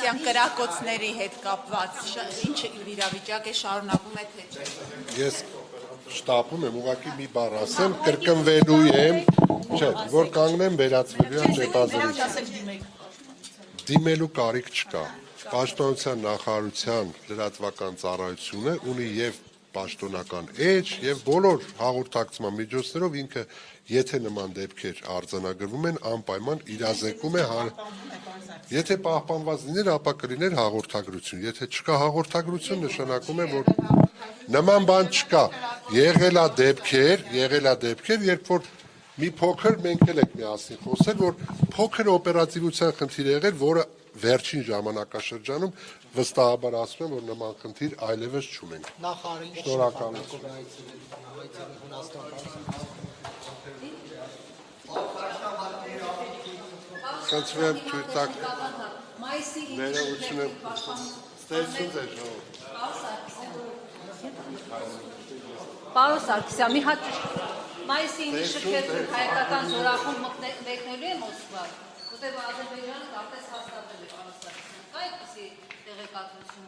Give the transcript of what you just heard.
Ղուկասյան կրակոցների հետ կապված ինչ իրավիճակ է, շարունակում է թե չէ։ Ես շտապում եմ ուղղակի մի բառ ասեմ, կրկնվելու եմ, չէ, որ կանգնեմ վերացվելու եմ հետազրույցին։ Դիմելու կարիք չկա։ Պաշտպանության նախարարության լրատվական ծառայությունը ունի եւ պաշտոնական էջ եւ բոլոր հաղորդակցման միջոցներով ինքը եթե նման դեպքեր արձանագրվում են անպայման իրազեկում է Եթե պահպանված լիներ, ապա կլիներ հաղորդագրություն, եթե չկա հաղորդագրություն, նշանակում է, որ նման բան չկա։ Եղել է դեպքեր, երբ որ մի փոքր մենք էլ ենք միասին խոսել, որ փոքր օպերատիվության խնդիր եղել, որը վերջին ժամանակաշրջանում վստահաբար ասում եմ, որ նման խնդիր այլևս չունենք։ Շնորհակալություն։ Խնդրեմ թույլ տաք ներողություն եմ ստեղծում ձեր Պարոն Սարգսյան, մի հատ մայիսի 9-ը շփոթվեք հայկական զորախումբ մեկնելու է Մոսկվա, որտեղ Ադրբեջանը կարծես հաստատել է, պարոն Սարգսյան, կա այդպիսի տեղեկատվություն։